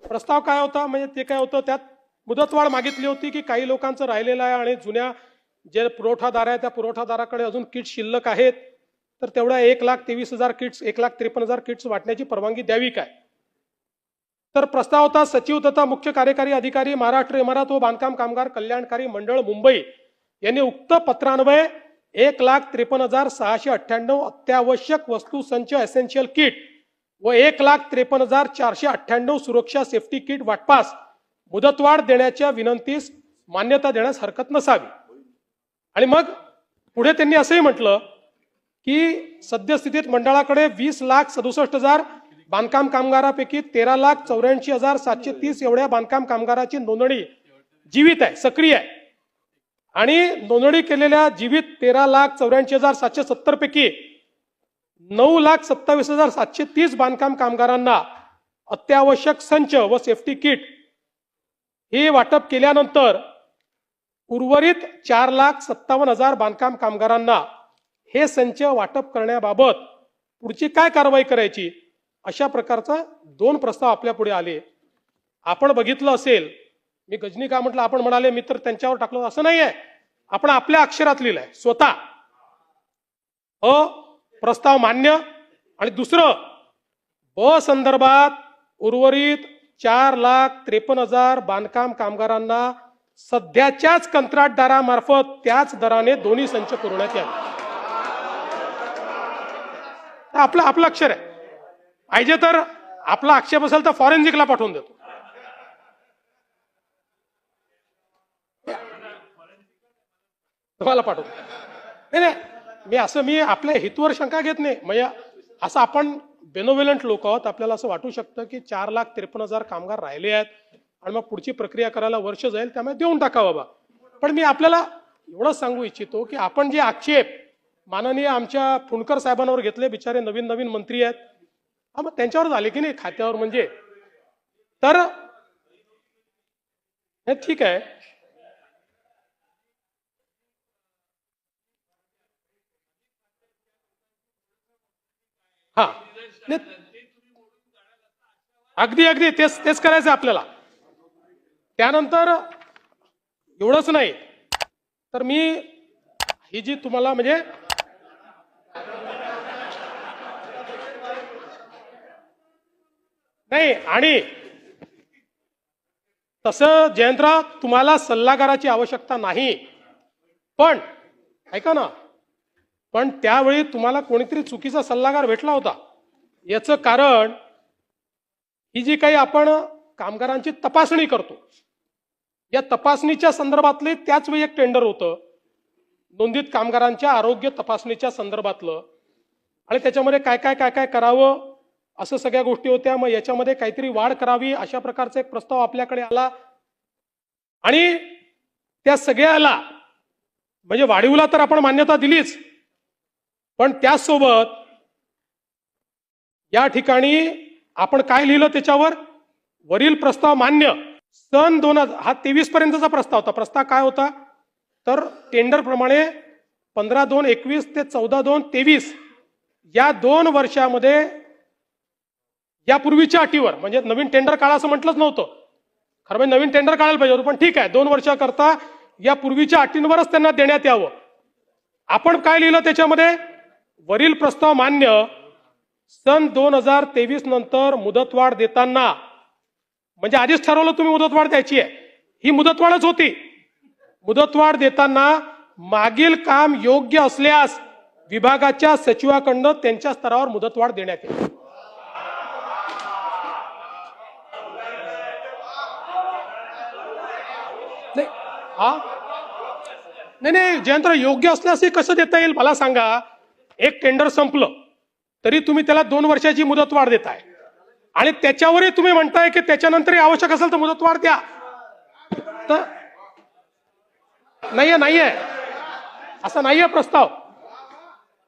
प्रस्ताव काय होता म्हणजे ते काय होतं त्यात मुदतवाढ मागितली होती की काही लोकांचं राहिलेलं आहे आणि जुन्या जे पुरवठादार आहे त्या पुरवठादाराकडे अजून किट्स शिल्लक आहेत तर तेवढ्या 1,23,000 किट्स 1,53,000 किट्स वाटण्याची परवानगी द्यावी काय. तर प्रस्ताव होता सचिव तथा मुख्य कार्यकारी अधिकारी महाराष्ट्र इमारत व बांधकाम कामगार कल्याणकारी मंडळ मुंबई यांनी उक्त पत्रान्वये 1,53,698 अत्यावश्यक वस्तू संच एसेन्शियल किट व 1,53,498 सुरक्षा सेफ्टी किट वाटपास मुदतवाढ देण्याच्या विनंतीस मान्यता देण्यास हरकत नसावी. आणि मग पुढे त्यांनी असंही म्हटलं की सद्यस्थितीत मंडळाकडे 20,67,000 बांधकाम कामगारापैकी 13,84,730 एवढ्या बांधकाम कामगाराची नोंदणी जीवित आहे, सक्रिय आहे. आणि नोंदणी केलेल्या जीवित 13,84,770 पैकी 9,27,730 बांधकाम कामगारांना अत्यावश्यक संच व सेफ्टी किट हे वाटप केल्यानंतर उर्वरित 4,57,000 बांधकाम कामगारांना हे संच वाटप करण्याबाबत पुढची काय कारवाई करायची अशा प्रकारचा 2 प्रस्ताव आपल्या पुढे आले. आपण बघितलं असेल, मी गजनी का म्हटलं, आपण म्हणाले मी तर त्यांच्यावर टाकलं, असं नाहीये. आपण आपल्या अक्षरात लिहिलंय स्वतः. प्रस्ताव मान्य. आणि दुसरं, ब संदर्भात उर्वरित 4,53,000 बांधकाम कामगारांना सध्याच्याच कंत्राटदारामार्फत त्याच दराने दोन्ही संच पुरवण्यात यावे. आपलं अक्षर आहे. पाहिजे तर आपला आक्षेप असेल तर फॉरेन्सिकला पाठवून देतो. तुम्हाला पाठवतो. नाही, मी आपल्या हेतूवर शंका घेत नाही. म्हणजे असं आपण बेनोव्हेलंट लोक आहोत, आपल्याला असं वाटू शकतं की 4,53,000 कामगार राहिले आहेत आणि मग पुढची प्रक्रिया करायला वर्ष जाईल, त्यामुळे देऊन टाका बाबा. पण मी आपल्याला एवढंच सांगू इच्छितो की आपण जे आक्षेप माननीय आमच्या फुंडकर साहेबांवर घेतले, बिचारे नवीन मंत्री आहेत, मग त्यांच्यावर झाले की नाही खात्यावर, म्हणजे तर हे ठीक आहे. हा, अगदी तेच करायचं आपल्याला. त्यानंतर एवढंच नाही तर मी ही जी तुम्हाला म्हणजे नाही, आणि तसं जयंतराव तुम्हाला सल्लागाराची आवश्यकता नाही, पण ऐका ना, पण त्यावेळी तुम्हाला कोणीतरी चुकीचा सल्लागार भेटला होता. याचं कारण ही जी काही आपण कामगारांची तपासणी करतो, या तपासणीच्या संदर्भातले त्याच वेळी एक टेंडर होतं नोंदित कामगारांच्या आरोग्य तपासणीच्या संदर्भातलं, आणि त्याच्यामध्ये काय करावं असं सगळ्या गोष्टी होत्या. मग याच्यामध्ये काहीतरी वाढ करावी अशा प्रकारचा एक प्रस्ताव आपल्याकडे आला आणि त्या सगळ्याला म्हणजे वाढीवला तर आपण मान्यता दिलीच, पण त्याचसोबत या ठिकाणी आपण काय लिहिलं त्याच्यावर, वरील प्रस्ताव मान्य. सन 2023 पर्यंतचा प्रस्ताव होता. प्रस्ताव काय होता तर टेंडर प्रमाणे 15/2/21 ते 14/2/23 या 2 वर्षामध्ये यापूर्वीच्या अटीवर, म्हणजे नवीन टेंडर काढा असं म्हटलंच नव्हतं, खरं म्हणजे नवीन टेंडर काढायला पाहिजे होतं, पण ठीक आहे 2 वर्षाकरता या पूर्वीच्या अटींवरच त्यांना देण्यात यावं. आपण काय लिहिलं त्याच्यामध्ये, वरील प्रस्ताव मान्य. सन 2023 नंतर मुदतवाढ देताना, म्हणजे आधीच ठरवलं तुम्ही मुदतवाढ द्यायची आहे, ही मुदतवाढच होती. मुदतवाढ देताना मागील काम योग्य असल्यास विभागाच्या सचिवाकडनं त्यांच्या स्तरावर मुदतवाढ देण्यात येईल. नाही जयंतराव, योग्य असल्यास कसं देता येईल मला सांगा. एक टेंडर संपलं तरी तुम्ही त्याला 2 वर्षाची मुदतवाढ देताय आणि त्याच्यावरही तुम्ही म्हणताय की त्याच्यानंतरही आवश्यक असेल तर मुदतवाढ द्या. तर नाहीये असा नाहीये प्रस्ताव,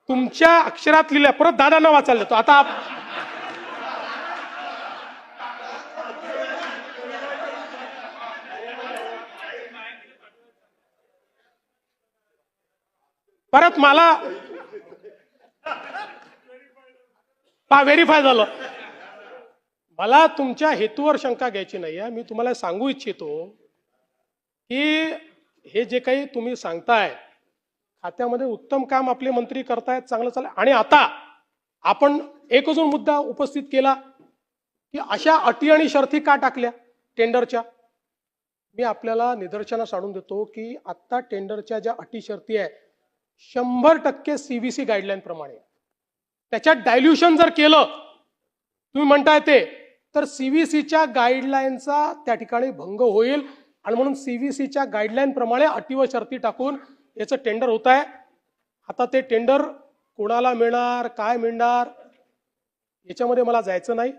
तुमच्या अक्षरात लिहिल्या. परत दादांना वाचायला देतो आता. परत मला व्हेरीफाय झालं. मला तुमच्या हेतूवर शंका घ्यायची नाही आहे. मी तुम्हाला सांगू इच्छितो की हे जे काही तुम्ही सांगताय खात्यामध्ये उत्तम काम आपले मंत्री करतायत, चांगलं चाललंय. आणि आता आपण एक अजून मुद्दा उपस्थित केला की अशा अटी आणि शर्ती का टाकल्या टेंडरच्या. मी आपल्याला निदर्शनास आणून देतो की आता टेंडरच्या ज्या अटी शर्ती आहे 100% CVC गाईडलाईन प्रमाणे. त्याच्यात डायल्युशन जर केलं तुम्ही म्हणताय ते, तर CVCच्या गाईडलाईनचा त्या ठिकाणी भंग होईल. आणि म्हणून CVCच्या गाईडलाईन प्रमाणे अटी व शर्ती टाकून याचं टेंडर होत आहे. आता ते टेंडर कोणाला मिळणार, काय मिळणार याच्यामध्ये मला जायचं नाही.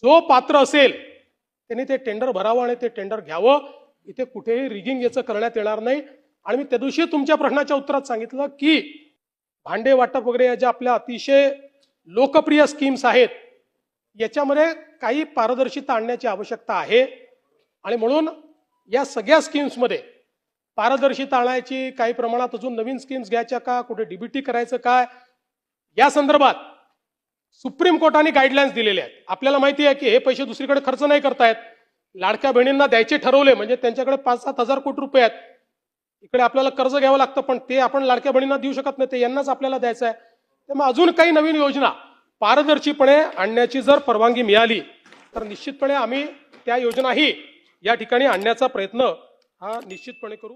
जो पात्र असेल त्यांनी ते टेंडर भरावं आणि ते टेंडर घ्यावं. इथे कुठेही रिगिंग याचं करण्यात येणार नाही. आणि मी त्या दिवशी तुमच्या प्रश्नाच्या उत्तरात सांगितलं की भांडे वाटप वगैरे या ज्या आपल्या अतिशय लोकप्रिय स्कीम्स आहेत याच्यामध्ये काही पारदर्शिता आणण्याची आवश्यकता आहे. आणि म्हणून या सगळ्या स्कीम्समध्ये पारदर्शिता आणायची, काही प्रमाणात अजून नवीन स्कीम्स घ्यायच्या का, कुठे DBT करायचं काय, या संदर्भात सुप्रीम कोर्टाने गाईडलाईन्स दिलेले आहेत. आपल्याला माहिती आहे की हे पैसे दुसरीकडे खर्च नाही करतायत. लाडक्या बहिणींना द्यायचे ठरवले म्हणजे त्यांच्याकडे 5-7 हजार कोटी रुपये आहेत. इकडे आपल्याला कर्ज घ्यावं लागतं पण ते आपण लाडक्या बहिणींना देऊ शकत नाही, ते यांनाच आपल्याला द्यायचं आहे. त्यामुळे अजून काही नवीन योजना पारदर्शीपणे आणण्याची जर परवानगी मिळाली तर निश्चितपणे आम्ही त्या योजनाही या ठिकाणी आणण्याचा प्रयत्न हा निश्चितपणे करू.